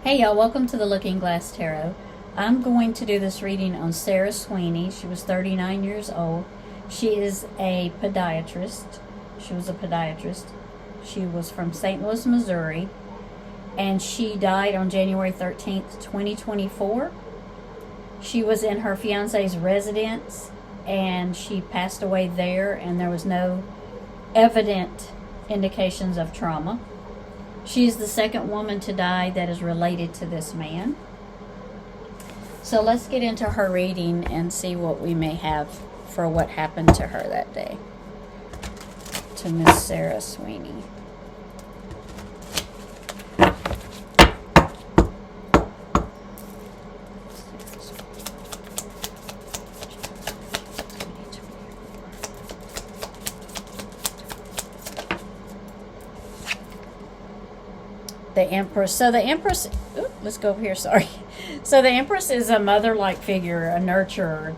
Hey y'all, welcome to the Looking Glass Tarot. I'm going to do this reading on Sara Sweeney. She was 39 years old. She is a podiatrist. She was a podiatrist. She was from St. Louis, Missouri. And she died on January 13th, 2024. She was in her fiance's residence and she passed away there, and there was no evident indications of trauma. She is the second woman to die that is related to this man. So let's get into her reading and see what we may have for what happened to her that day. To Miss Sara Sweeney. The Empress. So the Empress, let's go over here, sorry. So the Empress is a mother-like figure, a nurturer.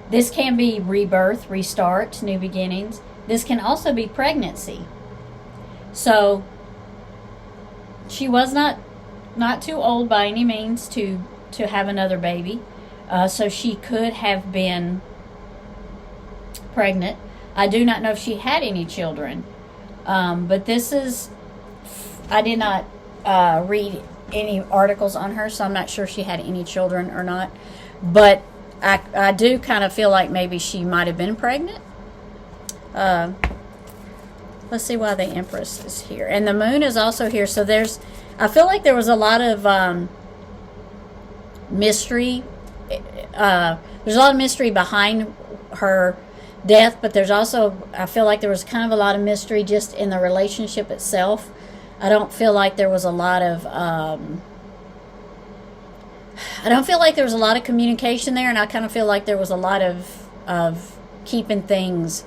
This can be rebirth, restart, new beginnings. This can also be pregnancy. So she was not too old by any means to have another baby. So she could have been pregnant. I do not know if she had any children. But this is, I did not read any articles on her, so I'm not sure if she had any children or not. But I do kind of feel like maybe she might have been pregnant. Let's see why the Empress is here. And the Moon is also here. So I feel like there was a lot of mystery. There's a lot of mystery behind her death, but there's also, I feel like there was kind of a lot of mystery just in the relationship itself. I don't feel like there was a lot of communication there, and I kind of feel like there was a lot of keeping things.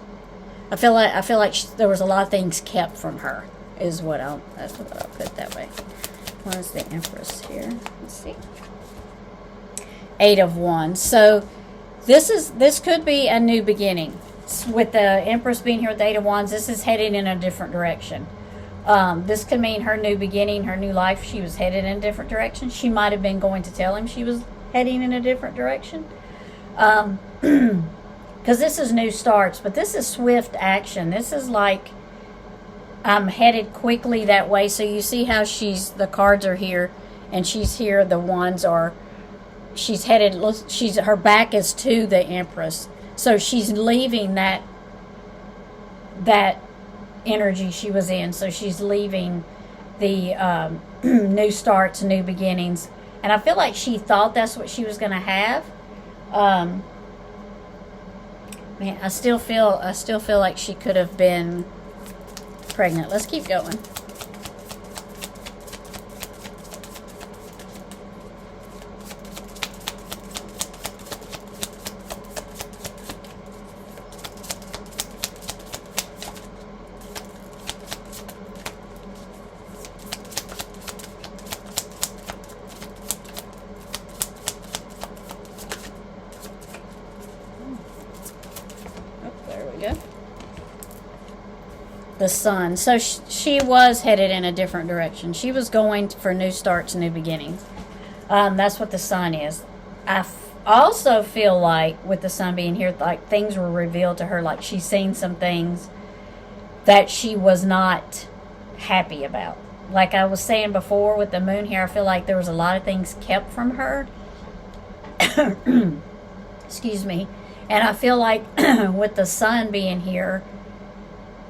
I feel like there was a lot of things kept from her. That's what I'll put that way. What is the Empress here? Let's see. 8 of Wands. So this could be a new beginning. With the Empress being here with the 8 of Wands, this is heading in a different direction. This could mean her new beginning, her new life. She was headed in a different direction. She might have been going to tell him she was heading in a different direction. Because this is new starts, but this is swift action. This is like, I'm headed quickly that way. So you see how the cards are here, and she's here. The wands are, she's headed, her back is to the Empress. So she's leaving that energy she was in. So she's leaving the new starts, new beginnings. And I feel like she thought that's what she was going to have. Man, I still feel like she could have been pregnant. Let's keep going. The Sun. So she was headed in a different direction. She was going for new starts, new beginnings. That's what the Sun is. I also feel like with the Sun being here, like things were revealed to her, like she's seen some things that she was not happy about. Like I was saying before with the Moon here, I feel like there was a lot of things kept from her. Excuse me. And I feel like with the Sun being here,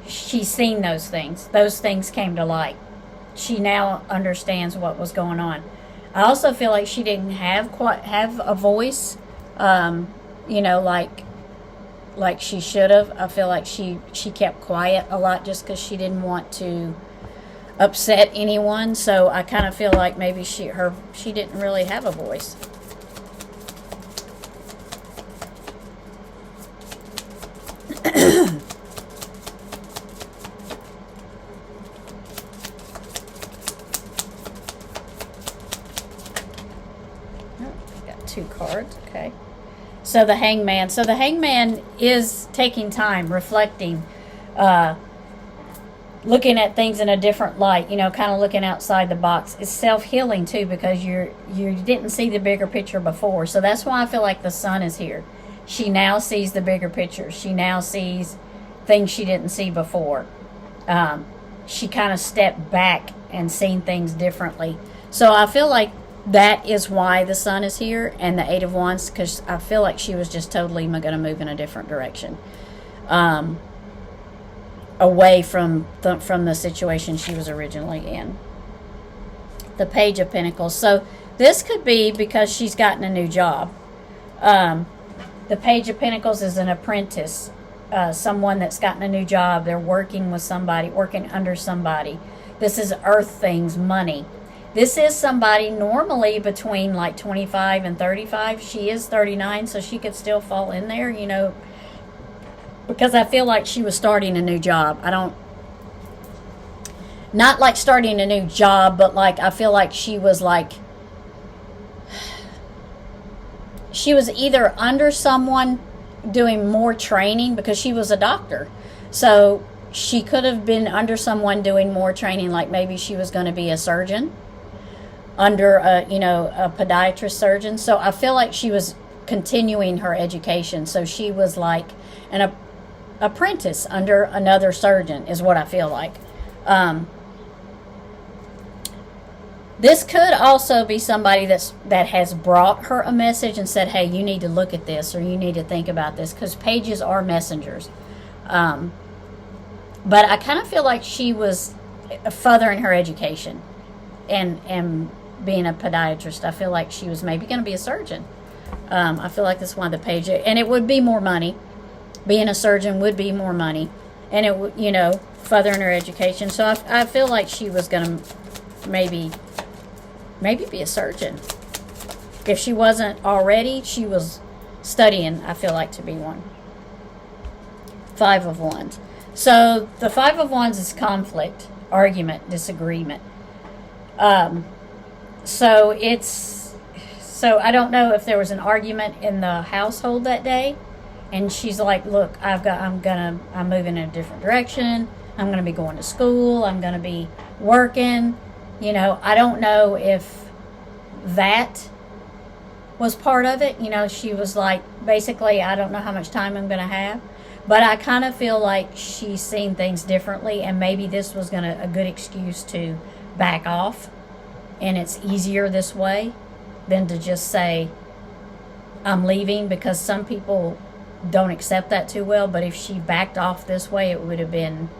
she's seen those things. Those things came to light. She now understands what was going on. I also feel like she didn't have a voice, like she should have. I feel like she kept quiet a lot just because she didn't want to upset anyone. So I kind of feel like maybe she didn't really have a voice. Two cards, okay. So the Hangman. So the Hangman is taking time, reflecting. looking at things in a different light, kind of looking outside the box. It's self-healing too, because you didn't see the bigger picture before. So that's why I feel like the sun is here. She now sees the bigger picture. She now sees things she didn't see before. She kind of stepped back and seen things differently. So I feel like that is why the sun is here and the Eight of Wands, because I feel like she was just totally going to move in a different direction. Away from the situation she was originally in. The Page of Pentacles. So this could be because she's gotten a new job. The Page of Pentacles is an apprentice. Someone that's gotten a new job. They're working with somebody, working under somebody. This is earth things, money. This is somebody normally between like 25 and 35. She is 39, so she could still fall in there, because I feel like she was starting a new job. Not like starting a new job, but like I feel like she was either under someone doing more training, because she was a doctor. So she could have been under someone doing more training, like maybe she was going to be a surgeon under a podiatrist surgeon. So I feel like she was continuing her education. So she was like an apprentice under another surgeon is what I feel like. This could also be somebody that has brought her a message and said, hey, you need to look at this, or you need to think about this, because pages are messengers. But I kind of feel like she was furthering her education and being a podiatrist. I feel like she was maybe going to be a surgeon. I feel like that's one of the pages, and it would be more money. Being a surgeon would be more money, and it would, furthering her education. So I feel like she was going to maybe be a surgeon. If she wasn't already, she was studying, I feel like, to be one. Five of Wands. So the Five of Wands is conflict, argument, disagreement. So I don't know if there was an argument in the household that day, and she's like, look, I'm moving in a different direction. I'm going to be going to school. I'm going to be working. I don't know if that was part of it. She was like, basically, I don't know how much time I'm going to have. But I kind of feel like she's seen things differently, and maybe this was a good excuse to back off. And it's easier this way than to just say, I'm leaving, because some people don't accept that too well. But if she backed off this way, it would have been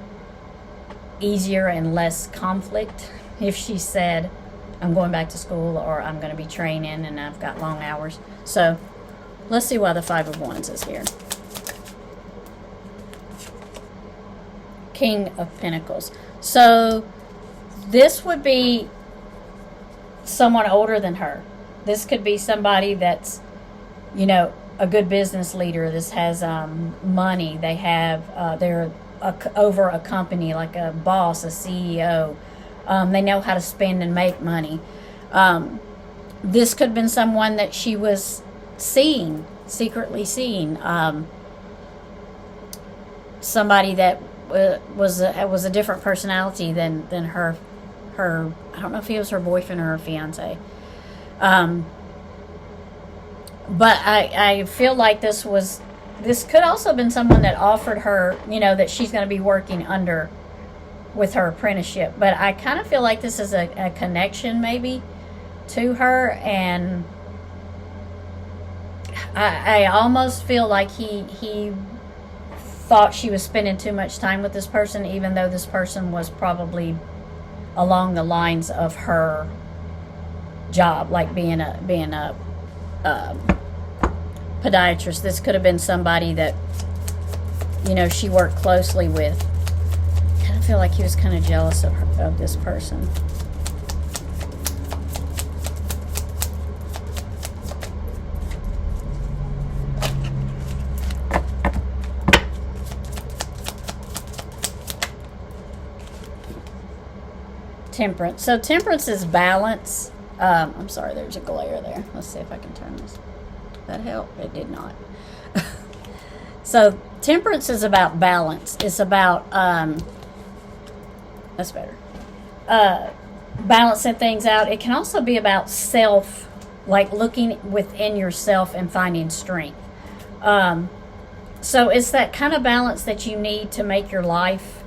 easier and less conflict if she said, I'm going back to school, or I'm going to be training and I've got long hours. So let's see why the Five of Wands is here. King of Pentacles. So this would be someone older than her. This could be somebody that's, a good business leader. This has money. They have, they're over a company, like a boss, a CEO. They know how to spend and make money. This could have been someone that she was secretly seeing. Somebody that was a different personality than her. I don't know if he was her boyfriend or her fiance. But I feel like this could also have been someone that offered her, that she's going to be working under with her apprenticeship. But I kind of feel like this is a connection maybe to her, and I almost feel like he thought she was spending too much time with this person, even though this person was probably along the lines of her job, like being a podiatrist. This could have been somebody that she worked closely with. I kind of feel like he was kind of jealous of this person. Temperance. So temperance is balance. I'm sorry, there's a glare there. Let's see if I can turn this. Did that help? It did not. So temperance is about balance. It's about That's better. Balancing things out. It can also be about self, like looking within yourself and finding strength. So it's that kind of balance that you need to make your life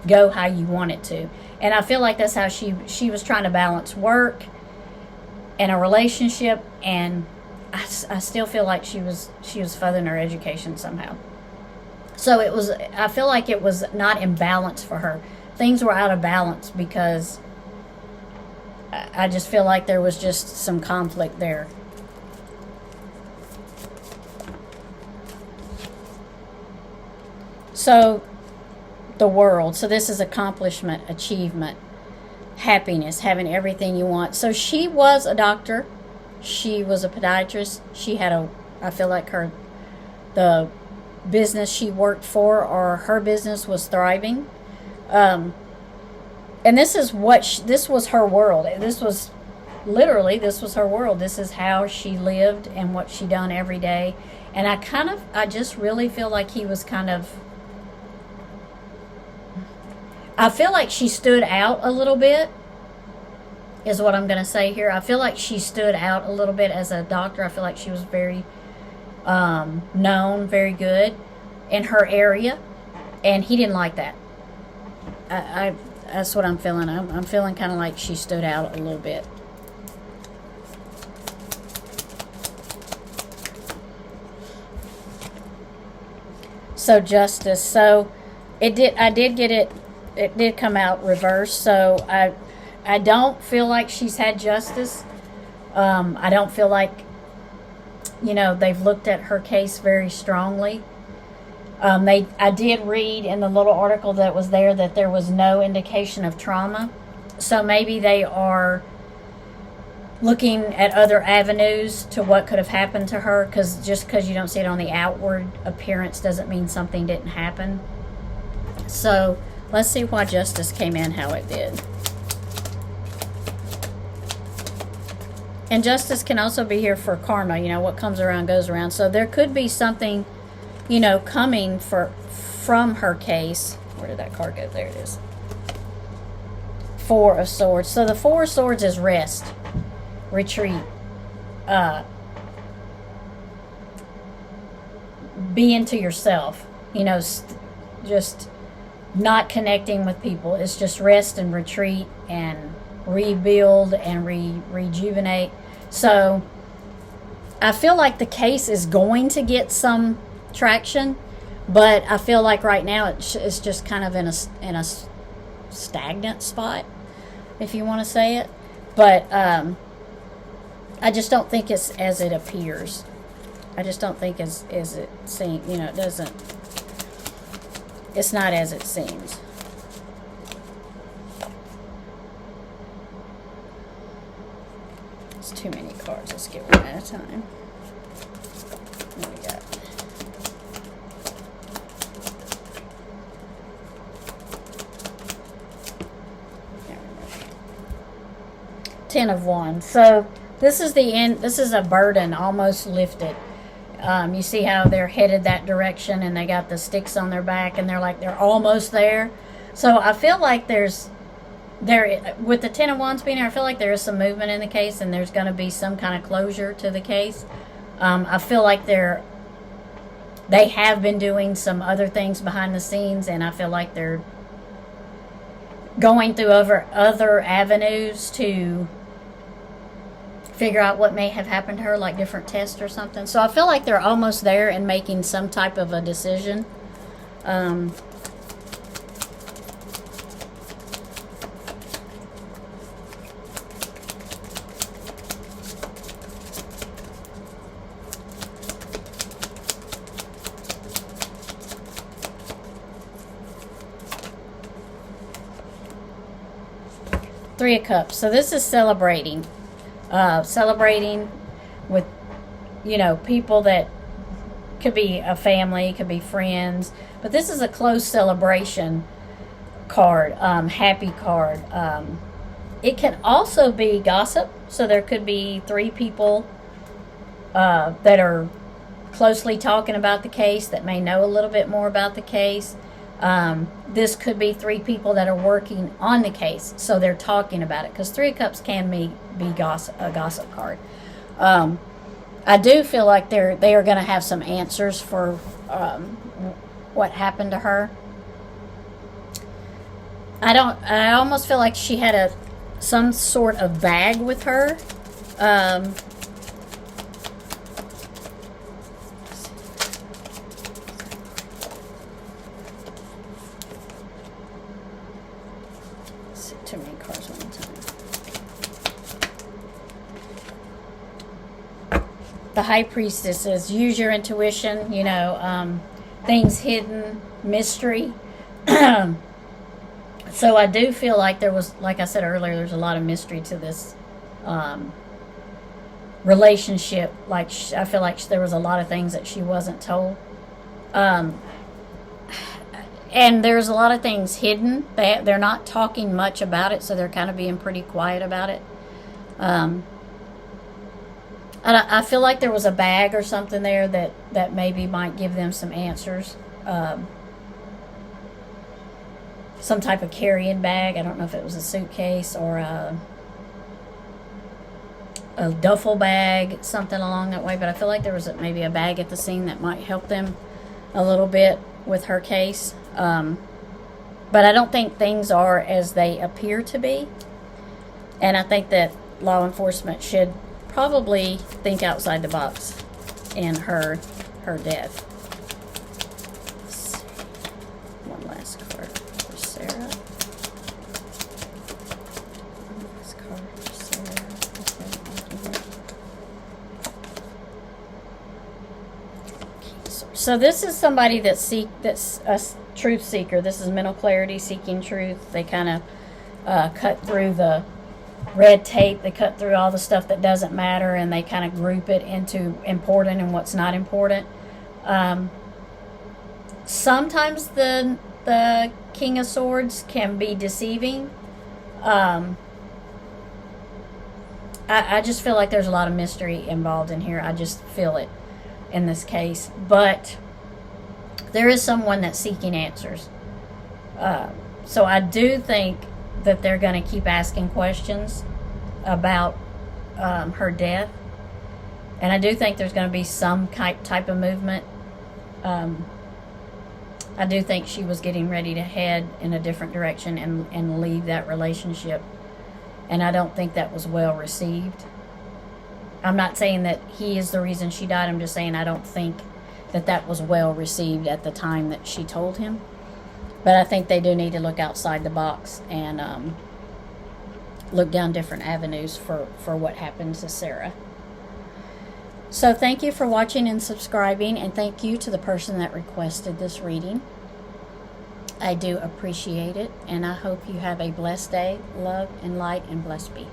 go how you want it to. And I feel like that's how she was trying to balance work and a relationship, and I still feel like she was furthering her education somehow. So I feel like it was not in balance for her. Things were out of balance because I just feel like there was just some conflict there. So the world. So this is accomplishment, achievement, happiness, having everything you want. So she was a doctor. She was a podiatrist. She had I feel like the business she worked for, or her business, was thriving. And this is this was her world. This was her world. This is how she lived and what she done every day. And I just really feel like he was I feel like she stood out a little bit, is what I'm going to say here. I feel like she stood out a little bit as a doctor. I feel like she was very known, very good in her area, and he didn't like that. That's what I'm feeling. I'm feeling kind of like she stood out a little bit. So justice. So I did get it. It did come out reversed. So I don't feel like she's had justice. I don't feel like, they've looked at her case very strongly. I did read in the little article that was there that there was no indication of trauma. So maybe they are looking at other avenues to what could have happened to her, because just because you don't see it on the outward appearance doesn't mean something didn't happen. So let's see why justice came in how it did. And justice can also be here for karma. What comes around goes around. So there could be something, coming from her case. Where did that card go? There it is. Four of Swords. So the Four of Swords is rest, retreat, being to yourself. Just not connecting with people. It's just rest and retreat and rebuild and rejuvenate. So I feel like the case is going to get some traction, but I feel like right now it's just kind of in a stagnant spot, if you want to say it. But I just don't think it's as it appears. I just don't think as it seems. It doesn't. It's not as it seems. It's too many cards. Let's get one at a time. What we got? Ten of Wands. So this is the end. This is a burden almost lifted. You see how they're headed that direction, and they got the sticks on their back, and they're almost there. So I feel like with the Ten of Wands being here, I feel like there is some movement in the case, and there's going to be some kind of closure to the case. I feel like they have been doing some other things behind the scenes, and I feel like they're going through other avenues to figure out what may have happened to her, like different tests or something. So I feel like they're almost there and making some type of a decision. Three of Cups. So this is celebrating. Celebrating with, people that could be a family, could be friends. But this is a close celebration card, happy card. It can also be gossip. So there could be three people that are closely talking about the case that may know a little bit more about the case. This could be 3 people that are working on the case, so they're talking about it, because 3 of Cups can be a gossip card. I do feel like they are going to have some answers for what happened to her. I almost feel like she had some sort of bag with her. Too many cards one time. The High Priestess says, use your intuition, things hidden, mystery. So I do feel like there was, like I said earlier, there's a lot of mystery to this relationship. Like, I feel like there was a lot of things that she wasn't told. And there's a lot of things hidden. They're not talking much about it, so they're kind of being pretty quiet about it. I feel like there was a bag or something there that maybe might give them some answers. Some type of carrying bag. I don't know if it was a suitcase or a duffel bag, something along that way. But I feel like there was maybe a bag at the scene that might help them a little bit with her case. But I don't think things are as they appear to be. And I think that law enforcement should probably think outside the box in her death. Let's see. One last card for Sarah. One last card for Sarah. So this is somebody that's a truth seeker. This is mental clarity, seeking truth. They kind of cut through the red tape. They cut through all the stuff that doesn't matter, and they kind of group it into important and what's not important. Sometimes the King of Swords can be deceiving. I just feel like there's a lot of mystery involved in here. I just feel it in this case. But there is someone that's seeking answers. So I do think that they're going to keep asking questions about her death. And I do think there's going to be some type of movement. I do think she was getting ready to head in a different direction and leave that relationship. And I don't think that was well received. I'm not saying that he is the reason she died. I'm just saying I don't think that was well received at the time that she told him. But I think they do need to look outside the box and look down different avenues for what happened to Sarah. So thank you for watching and subscribing, and thank you to the person that requested this reading. I do appreciate it, and I hope you have a blessed day. Love and light, and blessed be.